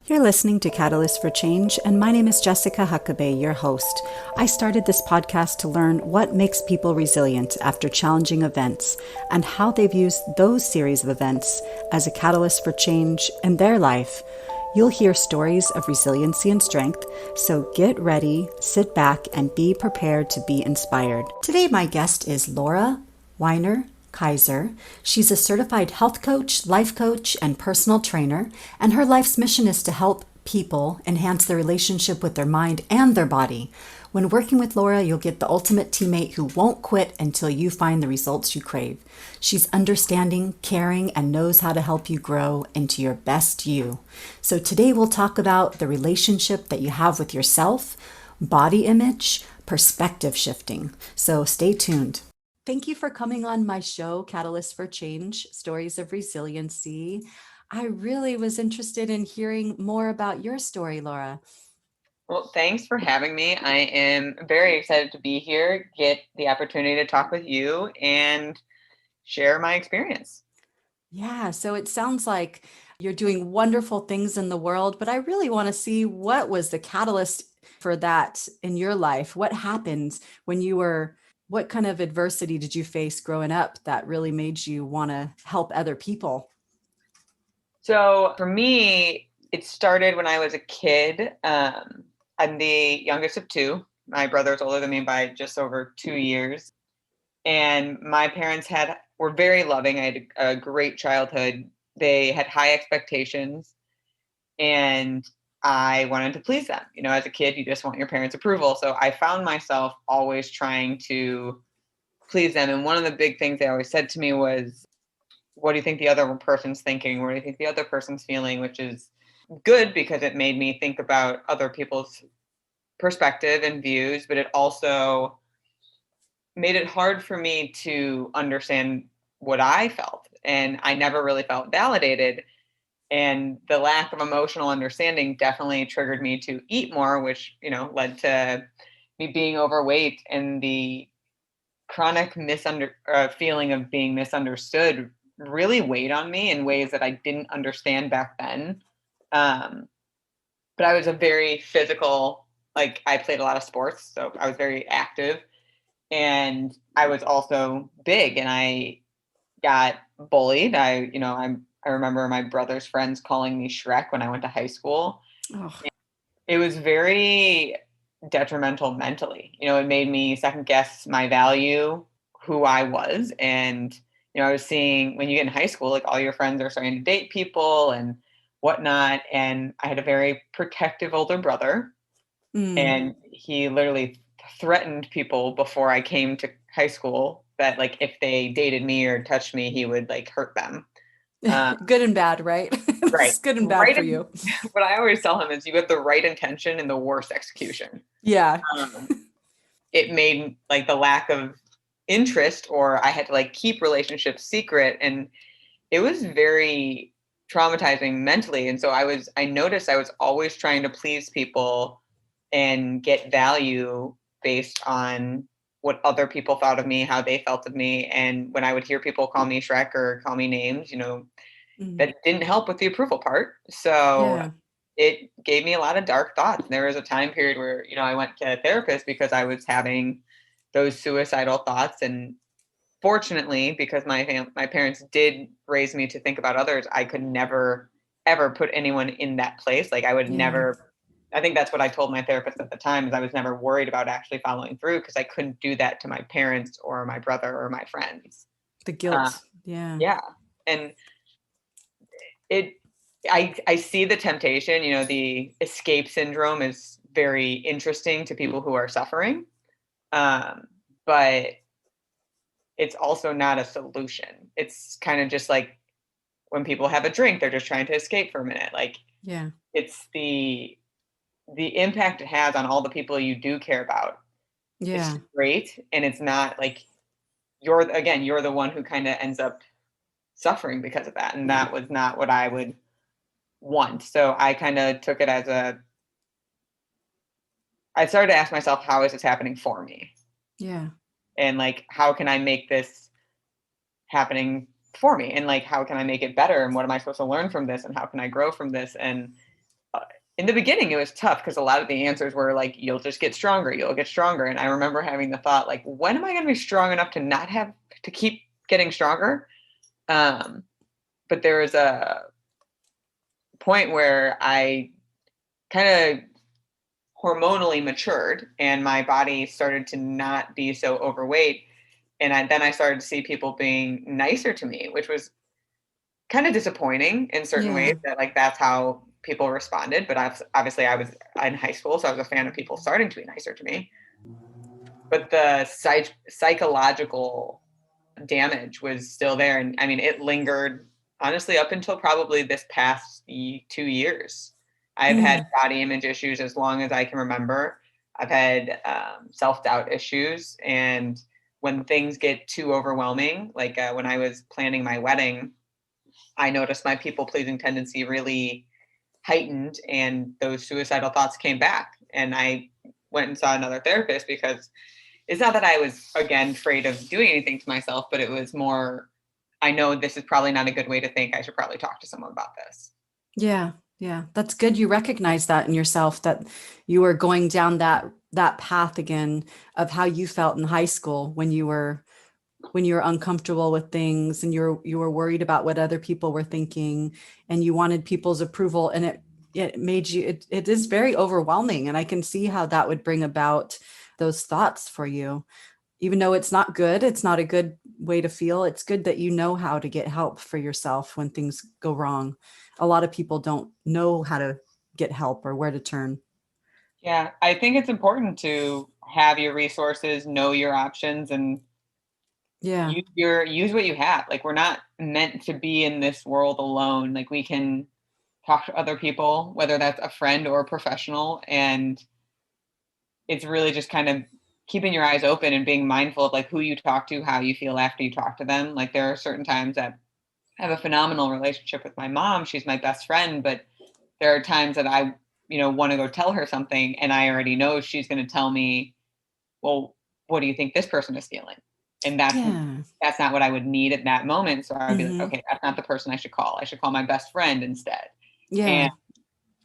You're listening to Catalyst for Change, and my name is Jessica Huckabee, your host. I started this podcast to learn what makes people resilient after challenging events and how they've used those series of events as a catalyst for change in their life. You'll hear stories of resiliency and strength, so get ready, sit back, and be prepared to be inspired. Today, my guest is Laura Weiner Kaiser. She's a certified health coach, life coach, and personal trainer, and her life's mission is to help people enhance their relationship with their mind and their body. When working with Laura, you'll get the ultimate teammate who won't quit until you find the results you crave. She's understanding, caring, and knows how to help you grow into your best you. So today we'll talk about the relationship that you have with yourself, body image, perspective shifting. So stay tuned. Thank you for coming on my show, Catalyst for Change, Stories of Resiliency. I really was interested in hearing more about your story, Laura. Well, thanks for having me. I am very excited to be here, get the opportunity to talk with you and share my experience. Yeah, so it sounds like you're doing wonderful things in the world, but I really want to see what was the catalyst for that in your life. What happened when you were, what kind of adversity did you face growing up that really made you want to help other people? So for me, it started when I was a kid. I'm the youngest of two. My brother's older than me by just over 2 years. And my parents were very loving. I had a great childhood. They had high expectations and I wanted to please them. You know, as a kid, you just want your parents' approval. So I found myself always trying to please them. And one of the big things they always said to me was, what do you think the other person's thinking? What do you think the other person's feeling? Which is good because it made me think about other people's perspective and views, but it also made it hard for me to understand what I felt. And I never really felt validated. And the lack of emotional understanding definitely triggered me to eat more, which, led to me being overweight, and the chronic feeling of being misunderstood really weighed on me in ways that I didn't understand back then. But I was a very physical, like I played a lot of sports, so I was very active, and I was also big, and I got bullied. I remember my brother's friends calling me Shrek when I went to high school. Oh, It was very detrimental mentally. It made me second guess my value, who I was. And, I was seeing when you get in high school, like all your friends are starting to date people and whatnot. And I had a very protective older brother, and he literally threatened people before I came to high school that like if they dated me or touched me, he would like hurt them. good and bad, right? Right. It's good and bad Right. for you. What I always tell him is you have the right intention and the worst execution. Yeah. Um, it made like the lack of interest, or I had to like keep relationships secret. And it was very traumatizing mentally. And so I noticed I was always trying to please people and get value based on what other people thought of me, how they felt of me. And when I would hear people call me Shrek or call me names, that didn't help with the approval part. So Yeah. it gave me a lot of dark thoughts. There was a time period where, I went to a therapist because I was having those suicidal thoughts. And fortunately, because my parents did raise me to think about others, I could never ever put anyone in that place. Like I would Yeah. never. I think that's what I told my therapist at the time, is I was never worried about actually following through because I couldn't do that to my parents or my brother or my friends. The Uh, guilt. Yeah. yeah, and it. I see the temptation. The escape syndrome is very interesting to people who are suffering, but it's also not a solution. It's kind of just like when people have a drink, they're just trying to escape for a minute. Like Yeah. it's the impact it has on all the people you do care about. It's Yeah. just great, and it's not like you're the one who kind of ends up suffering because of that, and that was not what I would want. So I kind of took it as I started to ask myself, how is this happening for me? Yeah. And like, how can I make this happening for me? And like, how can I make it better? And what am I supposed to learn from this? And how can I grow from this? And in the beginning it was tough because a lot of the answers were like, you'll just get stronger, you'll get stronger. And I remember having the thought, like, when am I going to be strong enough to not have to keep getting stronger? But there was a point where I kind of hormonally matured and my body started to not be so overweight. And then I started to see people being nicer to me, which was kind of disappointing in certain Yeah. ways, that like that's how people responded. But obviously I was in high school, so I was a fan of people starting to be nicer to me. But the psychological damage was still there. And I mean, it lingered honestly up until probably this past 2 years. I've had Mm. body image issues as long as I can remember. I've had self-doubt issues. And when things get too overwhelming, like when I was planning my wedding, I noticed my people pleasing tendency really heightened and those suicidal thoughts came back. And I went and saw another therapist because it's not that I was, again, afraid of doing anything to myself, but it was more, I know this is probably not a good way to think. I should probably talk to someone about this. Yeah. Yeah. That's good. You recognize that in yourself, that you were going down that path again of how you felt in high school when you were uncomfortable with things and you were worried about what other people were thinking and you wanted people's approval, and it made you, it is very overwhelming, and I can see how that would bring about those thoughts for you. Even though it's not good, it's not a good way to feel. It's good that you know how to get help for yourself when things go wrong. A lot of people don't know how to get help or where to turn. Yeah, I think it's important to have your resources, know your options, and Yeah. use what you have. Like we're not meant to be in this world alone. Like we can talk to other people, whether that's a friend or a professional, and it's really just kind of keeping your eyes open and being mindful of like who you talk to, how you feel after you talk to them. Like there are certain times that I have a phenomenal relationship with my mom. She's my best friend, but there are times that I, want to go tell her something and I already know she's going to tell me, well, what do you think this person is feeling? And Yeah. that's not what I would need at that moment. So I would be like, Hmm. okay, that's not the person I should call. I should call my best friend instead. And Yeah.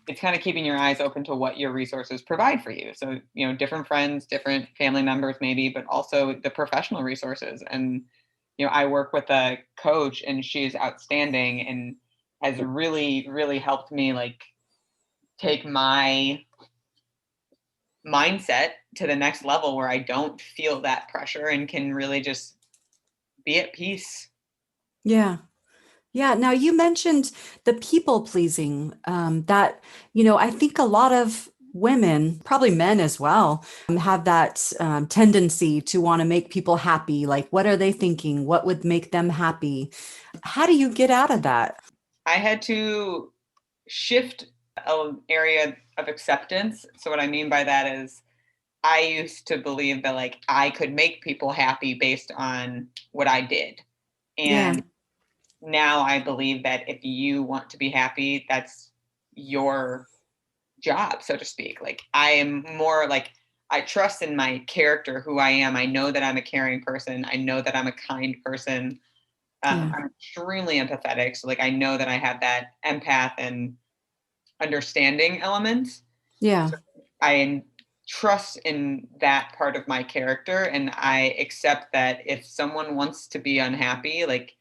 it's kind of keeping your eyes open to what your resources provide for you. So, different friends, different family members, maybe, but also the professional resources. And, I work with a coach and she's outstanding and has really, really helped me like take my mindset to the next level where I don't feel that pressure and can really just be at peace. Yeah. Yeah. Now you mentioned the people pleasing, that, I think a lot of women, probably men as well, have that tendency to want to make people happy. Like, what are they thinking? What would make them happy? How do you get out of that? I had to shift an area of acceptance. So what I mean by that is I used to believe that like I could make people happy based on what I did. Yeah. And now I believe that if you want to be happy, that's your job, so to speak. Like I am more like I trust in my character, who I am. I know that I'm a caring person. I know that I'm a kind person. Yeah. I'm extremely empathetic. So like I know that I have that empath and understanding element. Yeah. So I trust in that part of my character and I accept that if someone wants to be unhappy, like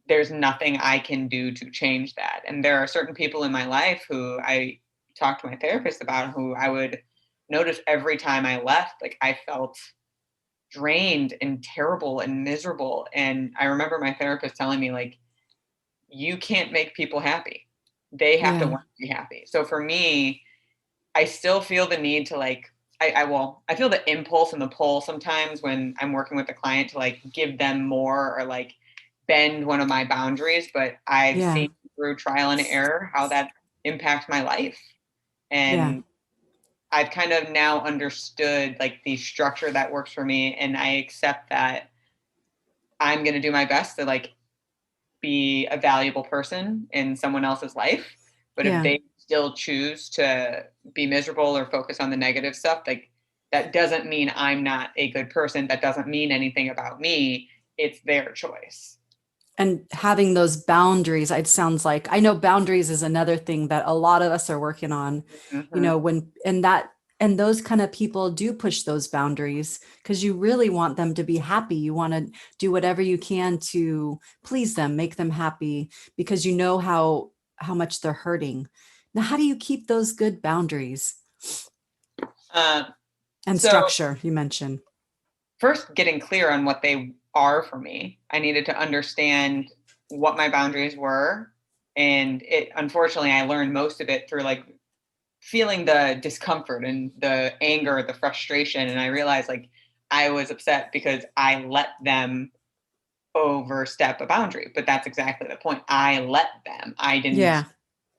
there's nothing I can do to change that. And there are certain people in my life who I talked to my therapist about who I would notice every time I left, like I felt drained and terrible and miserable. And I remember my therapist telling me, like, you can't make people happy. They have to Yeah. want to be happy. So for me, I still feel the need to like I feel the impulse and the pull sometimes when I'm working with a client to like give them more or like bend one of my boundaries, but I've Yeah. seen through trial and error how that impacts my life. Yeah. And I've kind of now understood like the structure that works for me and I accept that I'm going to do my best to like be a valuable person in someone else's life. But if Yeah. they still choose to be miserable or focus on the negative stuff, like that doesn't mean I'm not a good person. That doesn't mean anything about me. It's their choice. And having those boundaries, it sounds like, I know boundaries is another thing that a lot of us are working on, Mm-hmm. and those kind of people do push those boundaries because you really want them to be happy. You want to do whatever you can to please them, make them happy, because you know how much they're hurting. Now, how do you keep those good boundaries Uh, and so structure you mentioned? first, getting clear on what they are for me. I needed to understand what my boundaries were. And it, unfortunately, I learned most of it through like feeling the discomfort and the anger, the frustration. And I realized like I was upset because I let them overstep a boundary. But that's exactly the point. I let them. I didn't, Yeah.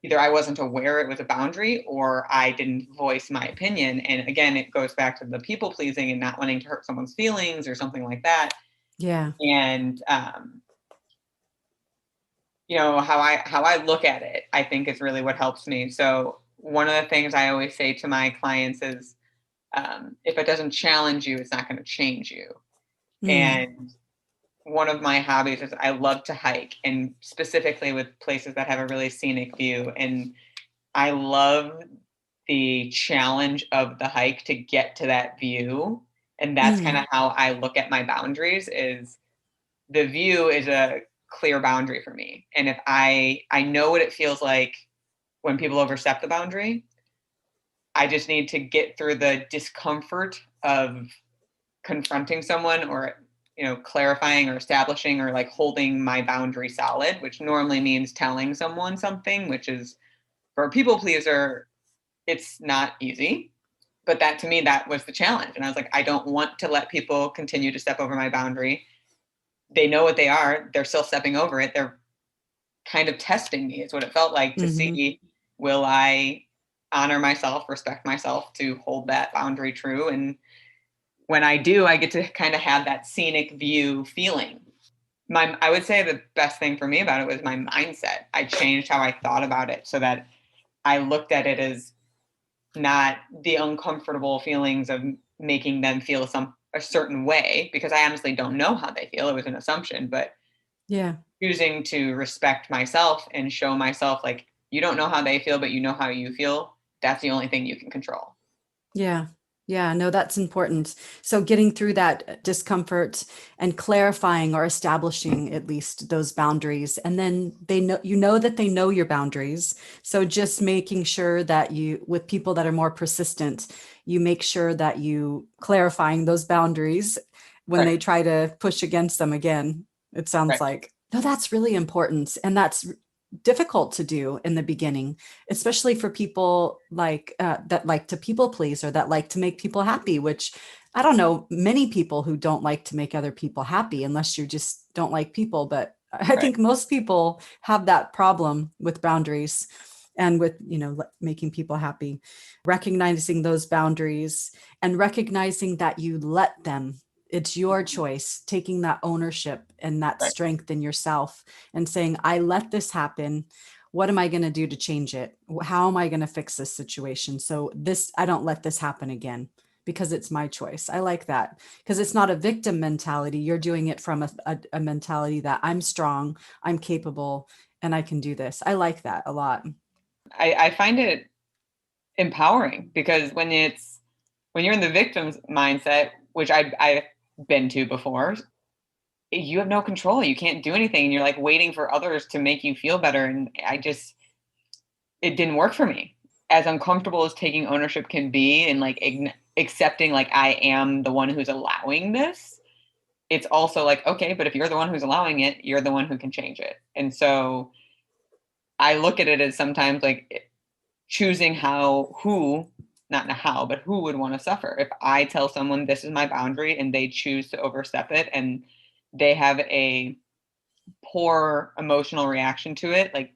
either I wasn't aware it was a boundary or I didn't voice my opinion. And again, it goes back to the people pleasing and not wanting to hurt someone's feelings or something like that. Yeah. And how I look at it, I think is really what helps me. So one of the things I always say to my clients is, if it doesn't challenge you, it's not going to change you. Mm. And one of my hobbies is I love to hike, and specifically with places that have a really scenic view. And I love the challenge of the hike to get to that view. And that's kind Mm. of how I look at my boundaries is the view is a clear boundary for me. And if I know what it feels like when people overstep the boundary, I just need to get through the discomfort of confronting someone or clarifying or establishing or like holding my boundary solid, which normally means telling someone something, which is for a people pleaser, it's not easy. But that to me, that was the challenge. And I was like, I don't want to let people continue to step over my boundary. They know what they are. They're still stepping over it. They're kind of testing me, is what it felt like to Hmm. see, will I honor myself, respect myself to hold that boundary true. And when I do, I get to kind of have that scenic view feeling. I would say the best thing for me about it was my mindset. I changed how I thought about it so that I looked at it as not the uncomfortable feelings of making them feel a certain way, because I honestly don't know how they feel. It was an assumption, but Yeah. choosing to respect myself and show myself like, you don't know how they feel, but you know how you feel. That's the only thing you can control. Yeah. Yeah. No, that's important. So getting through that discomfort and clarifying or establishing at least those boundaries. And then they know, that they know your boundaries. So just making sure that with people that are more persistent, you make sure that you clarifying those boundaries when Right. they try to push against them again. It sounds Right. like, no, that's really important. And that's difficult to do in the beginning, especially for people that like to people please or that like to make people happy, which I don't know many people who don't like to make other people happy unless you just don't like people. But I Right. think most people have that problem with boundaries and with, making people happy, recognizing those boundaries and recognizing that you let them. It's your Mhm. choice, taking that ownership and that Right. strength in yourself and saying, I let this happen. What am I going to do to change it? How am I going to fix this situation? So I don't let this happen again because it's my choice. I like that because it's not a victim mentality. You're doing it from a mentality that I'm strong, I'm capable, and I can do this. I like that a lot. I find it empowering because when you're in the victim's mindset, which I've been to before, you have no control. You can't do anything. And you're like waiting for others to make you feel better. And it didn't work for me. As uncomfortable as taking ownership can be and like accepting like I am the one who's allowing this, it's also like, okay, but if you're the one who's allowing it, you're the one who can change it. And so I look at it as sometimes like choosing not how, but who would want to suffer. If I tell someone this is my boundary and they choose to overstep it and they have a poor emotional reaction to it, like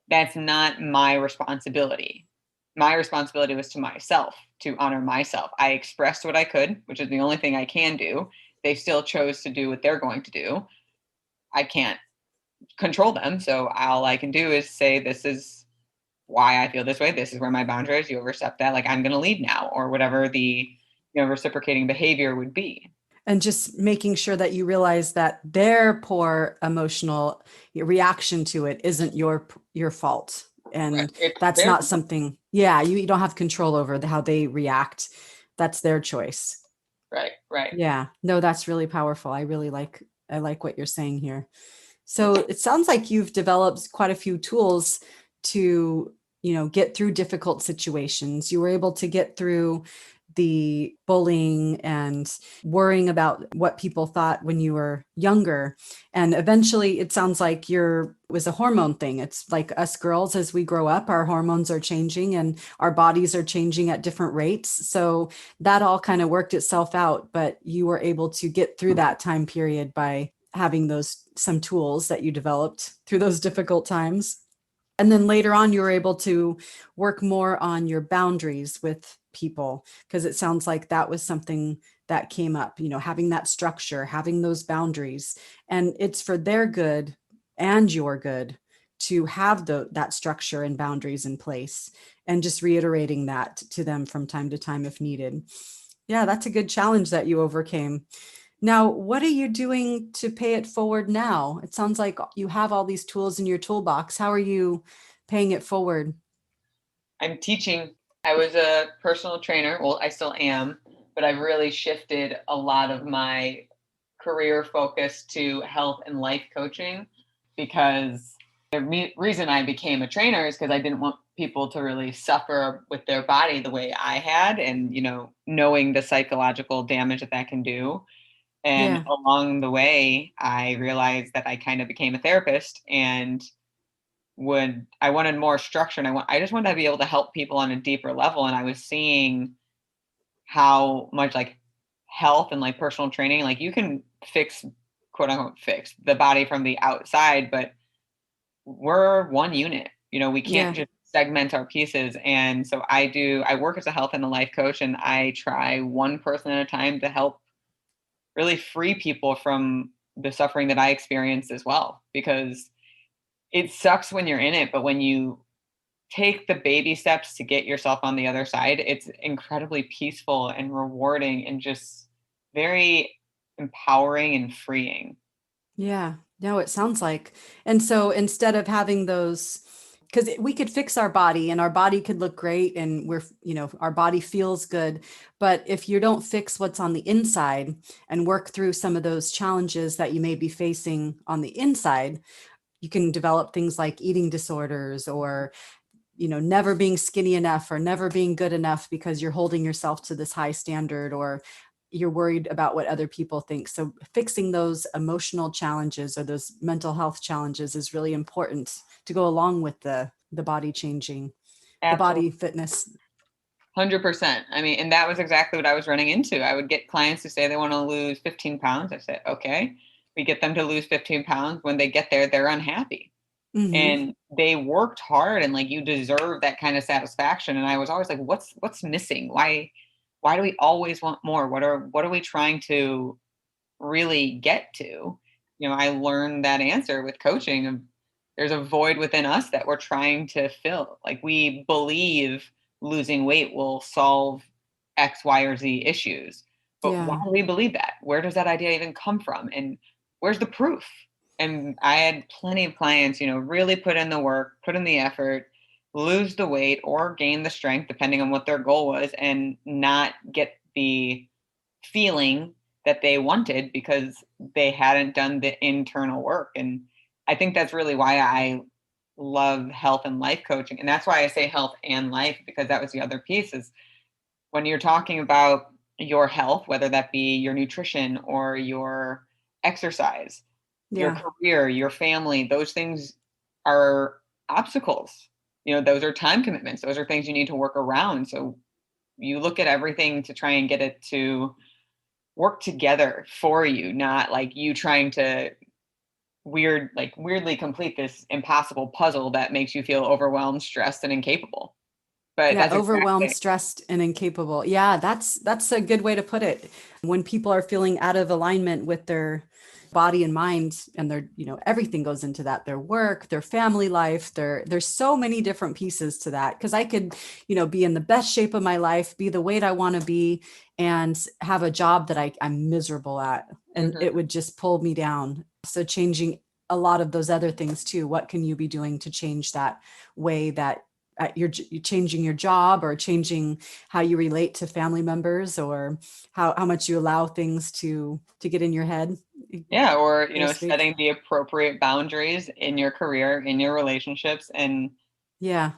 that's not my responsibility. My responsibility was to myself, to honor myself. I expressed what I could, which is the only thing I can do. They still chose to do what they're going to do. I can't control them. So all I can do is say, this is why I feel this way. This is where my boundary is. You overstep that. Like I'm going to leave now, or whatever the reciprocating behavior would be. And just making sure that you realize that their poor emotional reaction to it isn't your fault. Right. And It's that's their not something, yeah, you don't have control over how they react. That's their choice. right, right. Yeah. No, that's really powerful. I like what you're saying here. So it sounds like you've developed quite a few tools to, get through difficult situations. You were able to get through the bullying and worrying about what people thought when you were younger. And eventually it sounds like it was a hormone thing. It's like us girls, as we grow up, our hormones are changing and our bodies are changing at different rates. So that all kind of worked itself out, but you were able to get through that time period by having some tools that you developed through those difficult times. And then later on, you were able to work more on your boundaries with people, because it sounds like that was something that came up, having that structure, having those boundaries. And it's for their good and your good to have that structure and boundaries in place, and just reiterating that to them from time to time if needed. Yeah, that's a good challenge that you overcame. Now, what are you doing to pay it forward now? It sounds like you have all these tools in your toolbox. How are you paying it forward? I'm teaching. I was a personal trainer. Well, I still am, but I've really shifted a lot of my career focus to health and life coaching, because the reason I became a trainer is because I didn't want people to really suffer with their body the way I had, and, knowing the psychological damage that can do. And Yeah. along the way, I realized that I kind of became a therapist, and I wanted more structure, and I just wanted to be able to help people on a deeper level. And I was seeing how much like health and like personal training, like you can fix, quote unquote, fix the body from the outside, but we're one unit. We can't Yeah. just segment our pieces. And so I work as a health and a life coach, and I try one person at a time to help really free people from the suffering that I experienced as well. Because it sucks when you're in it, but when you take the baby steps to get yourself on the other side, it's incredibly peaceful and rewarding and just very empowering and freeing. Yeah. No, it sounds like. And so instead of having those, because we could fix our body and our body could look great and our body feels good. But if you don't fix what's on the inside and work through some of those challenges that you may be facing on the inside, you can develop things like eating disorders, or never being skinny enough or never being good enough because you're holding yourself to this high standard, or you're worried about what other people think. So fixing those emotional challenges or those mental health challenges is really important to go along with the body changing, the Absolutely. body fitness. 100%. I mean, and that was exactly what I was running into. I would get clients who say they want to lose 15 pounds. I said, okay, we get them to lose 15 pounds. When they get there, they're unhappy. Hmm. And they worked hard, and like you deserve that kind of satisfaction. And I was always like, what's missing? Why do we always want more? What are we trying to really get to? I learned that answer with coaching of there's a void within us that we're trying to fill. Like we believe losing weight will solve X, Y, or Z issues. But why Yeah. do we believe that? Where does that idea even come from? And where's the proof? And I had plenty of clients, really put in the work, put in the effort, lose the weight or gain the strength, depending on what their goal was, and not get the feeling that they wanted because they hadn't done the internal work. And I think that's really why I love health and life coaching. And that's why I say health and life, because that was the other piece is when you're talking about your health, whether that be your nutrition or your exercise, your Yeah. career, your family, those things are obstacles. Those are time commitments. Those are things you need to work around. So you look at everything to try and get it to work together for you, not like you trying to weirdly complete this impossible puzzle that makes you feel overwhelmed, stressed, and incapable. But Yeah, that's overwhelmed, exactly. stressed, and incapable. Yeah, that's a good way to put it. When people are feeling out of alignment with their body and mind, and their, everything goes into that, their work, their family life, there's so many different pieces to that. Because I could, be in the best shape of my life, be the weight I want to be, and have a job that I'm miserable at, and Mhm. it would just pull me down. So changing a lot of those other things too. What can you be doing to change that way that you're changing your job, or changing how you relate to family members, or how much you allow things to get in your head, Yeah, or so to speak. setting the appropriate boundaries in your career, in your relationships, and Yeah.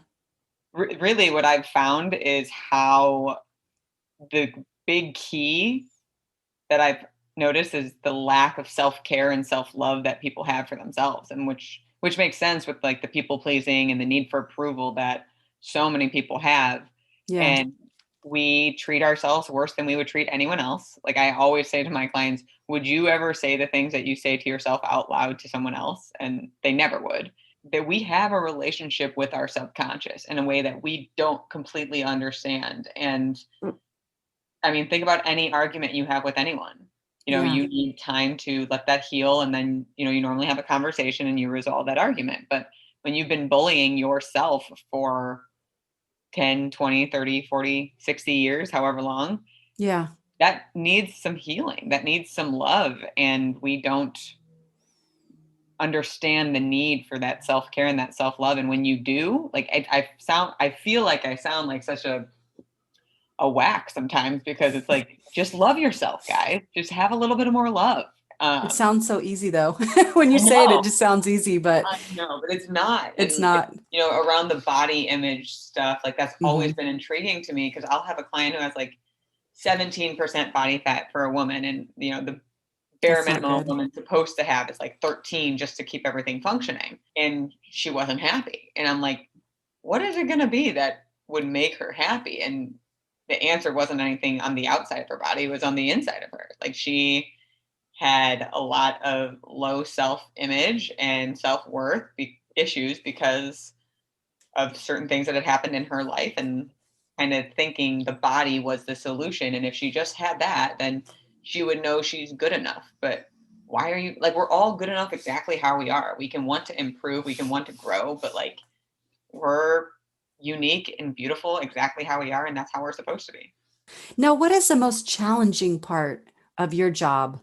really what I've found is how the big key that I've noticed is the lack of self-care and self-love that people have for themselves, and which makes sense with like the people pleasing and the need for approval that so many people have. Yeah. And we treat ourselves worse than we would treat anyone else. Like I always say to my clients, would you ever say the things that you say to yourself out loud to someone else? And they never would. That we have a relationship with our subconscious in a way that we don't completely understand. And I mean, think about any argument you have with anyone. Yeah. You need time to let that heal, and then, you normally have a conversation and you resolve that argument. But when you've been bullying yourself for 10, 20, 30, 40, 60 years, however long, Yeah. that needs some healing. That needs some love. And we don't understand the need for that self-care and that self-love. And when you do, like I feel like I sound like such a whack sometimes because it's like, just love yourself, guys. Just have a little bit of more love. It Um, sounds so easy though. When you I say it, it know, just sounds easy, but I know, but it's not. it's And not. around the body image stuff, like that's always Hmm. been intriguing to me because I'll have a client who has like 17% body fat for a woman, and the bare That's not minimum a good. woman's supposed to have is like 13 just to keep everything functioning. And she wasn't happy. And I'm like, what is it going to be that would make her happy? And the answer wasn't anything on the outside of her body, it was on the inside of her. Like she had a lot of low self-image and self-worth issues because of certain things that had happened in her life, and kind of thinking the body was the solution. And if she just had that, then she would know she's good enough. But why are you like, we're all good enough exactly how we are. We can want to improve, we can want to grow, but like we're unique and beautiful exactly how we are, and that's how we're supposed to be. Now, what is the most challenging part of your job?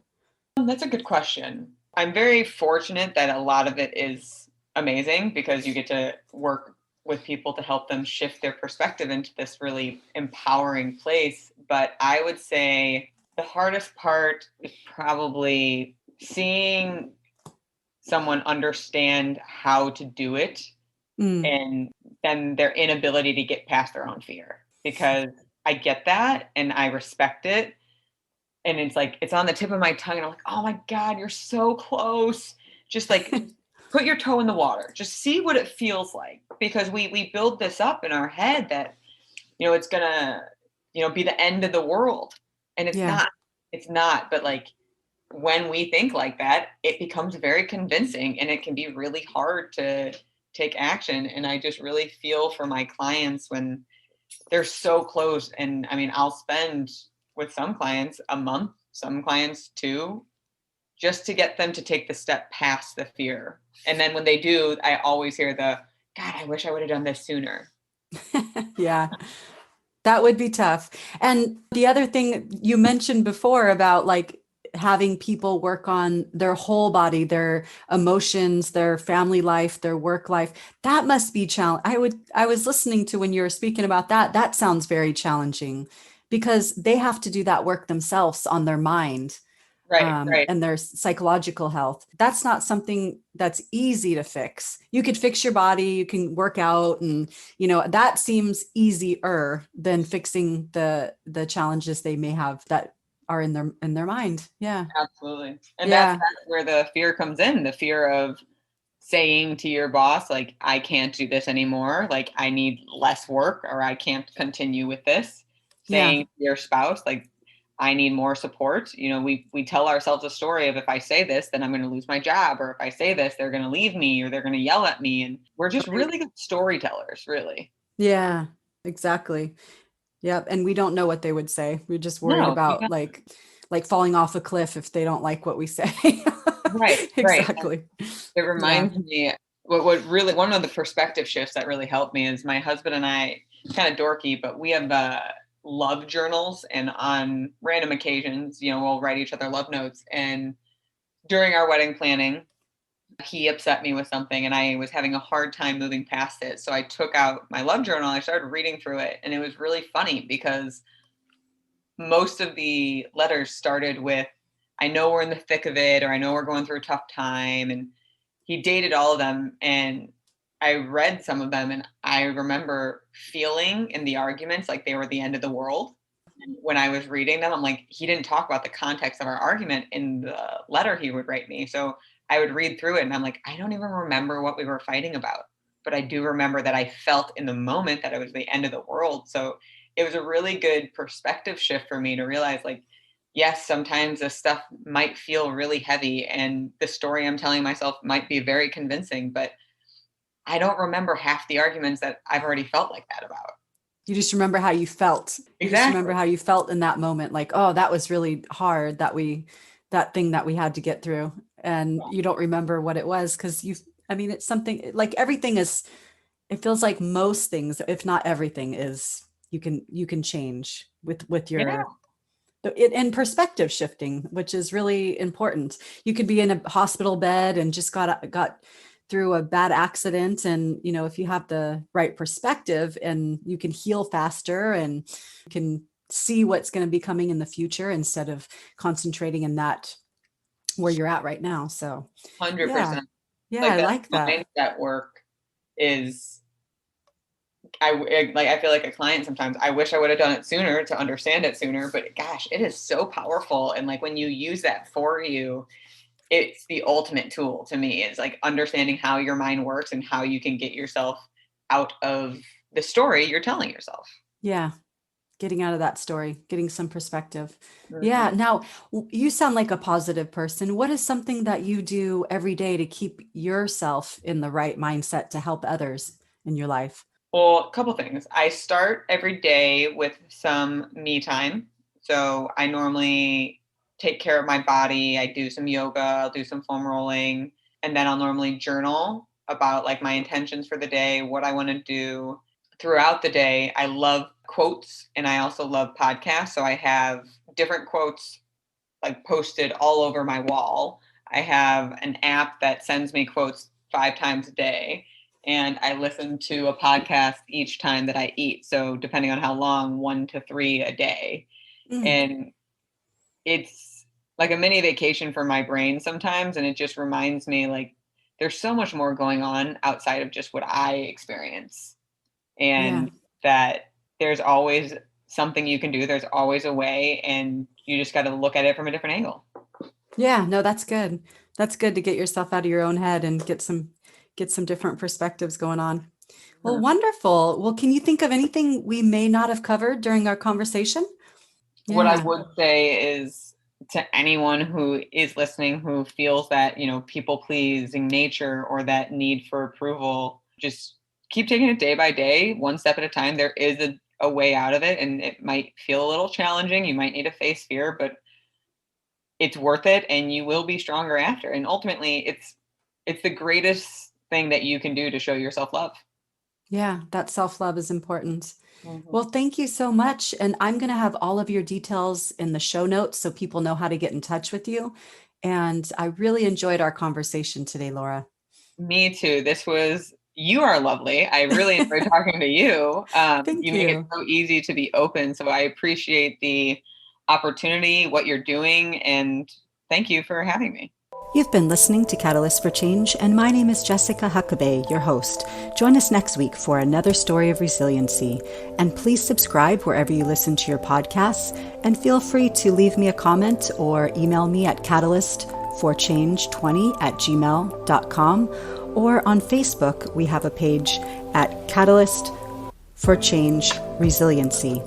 That's a good question. I'm very fortunate that a lot of it is amazing because you get to work with people to help them shift their perspective into this really empowering place. But I would say the hardest part is probably seeing someone understand how to do it, Mm, and then their inability to get past their own fear. Because I get that and I respect it, and it's like it's on the tip of my tongue and I'm like, oh my god, you're so close. Just like put your toe in the water, just see what it feels like, because we build this up in our head that it's gonna be the end of the world, and it's yeah. not. It's not. But like when we think like that, it becomes very convincing, and it can be really hard to take action. And I just really feel for my clients when they're so close. And I mean, I'll spend with some clients a month, some clients two, just to get them to take the step past the fear. And then when they do, I always hear the, God, I wish I would have done this sooner. Yeah. That would be tough. And the other thing you mentioned before about like having people work on their whole body, their emotions, their family life, their work life, that must be challenge. I was listening to when you were speaking about that. That sounds very challenging because they have to do that work themselves on their mind, Right, right. and their psychological health. That's not something that's easy to fix. You could fix your body, you can work out, and that seems easier than fixing the challenges they may have that are in their mind. Yeah, Absolutely. And that's yeah, that's where the fear comes in, the fear of saying to your boss, like, I can't do this anymore. Like, I need less work, or I can't continue with this. yeah, Saying to your spouse, like, I need more support. We tell ourselves a story of, if I say this, then I'm going to lose my job, or if I say this, they're going to leave me, or they're going to yell at me. And we're just right. really good storytellers, really. Yeah. Exactly. Yep. And we don't know what they would say. We're just worried No, you about don't. like falling off a cliff if they don't like what we say. Right, right. Exactly. It Yeah. reminds me what really one of the perspective shifts that really helped me is my husband and I, kind of dorky, but we have love journals, and on random occasions, we'll write each other love notes. And during our wedding planning, he upset me with something and I was having a hard time moving past it. So I took out my love journal, I started reading through it, and it was really funny because most of the letters started with, I know we're in the thick of it, or I know we're going through a tough time. And he dated all of them. And I read some of them and I remember feeling in the arguments like they were the end of the world. And when I was reading them, I'm like, he didn't talk about the context of our argument in the letter he would write me. So I would read through it and I'm like, I don't even remember what we were fighting about. But I do remember that I felt in the moment that it was the end of the world. So it was a really good perspective shift for me to realize, like, yes, sometimes this stuff might feel really heavy and the story I'm telling myself might be very convincing, but I don't remember half the arguments that I've already felt like that about. You just remember how you felt. You just remember Exactly. how you felt in that moment. Like, oh, that was really hard that thing that we had to get through. And you don't remember what it was because I mean, it's something like everything is, it feels like most things, if not everything is, you can change with Yeah. your in perspective shifting, which is really important. You could be in a hospital bed and just got through a bad accident, and if you have the right perspective, and you can heal faster and you can see what's going to be coming in the future instead of concentrating in that where you're at right now. So yeah, 100%. yeah, Like I that like that. mindset work is, I feel like a client sometimes, I wish I would have done it sooner to understand it sooner, but gosh, it is so powerful. And like when you use that for you, it's the ultimate tool to me. It's like understanding how your mind works and how you can get yourself out of the story you're telling yourself. Yeah, getting out of that story, getting some perspective. Yeah. Mhm. Now, you sound like a positive person. What is something that you do every day to keep yourself in the right mindset to help others in your life? Well, a couple things. I start every day with some me time. So I normally take care of my body. I do some yoga, I'll do some foam rolling, and then I'll normally journal about like my intentions for the day, what I want to do throughout the day. I love quotes and I also love podcasts. So I have different quotes like posted all over my wall. I have an app that sends me quotes 5 times a day, and I listen to a podcast each time that I eat. So depending on how long, 1 to 3 a day. Mm, And it's like a mini vacation for my brain sometimes. And it just reminds me like there's so much more going on outside of just what I experience. yeah. And that there's always something you can do. There's always a way. And you just got to look at it from a different angle. Yeah. No, that's good. That's good to get yourself out of your own head and get some different perspectives going on. Well, wonderful. Well, can you think of anything we may not have covered during our conversation? What I Yeah. would say is to anyone who is listening who feels that, people pleasing nature or that need for approval, just keep taking it day by day, one step at a time. There is a way out of it, and it might feel a little challenging. You might need to face fear, but it's worth it and you will be stronger after. And ultimately, it's the greatest thing that you can do to show yourself love. Yeah. That self-love is important. Mhm. Well, thank you so much. And I'm going to have all of your details in the show notes so people know how to get in touch with you. And I really enjoyed our conversation today, Laura. Me too. You are lovely. I really enjoyed talking to you. Thank You make it you. so easy to be open. So I appreciate the opportunity, what you're doing, and thank you for having me. You've been listening to Catalyst for Change, and my name is Jessica Huckabee, your host. Join us next week for another story of resiliency. And please subscribe wherever you listen to your podcasts, and feel free to leave me a comment or email me at catalystforchange20@gmail.com, or on Facebook, we have a page at Catalyst for Change Resiliency.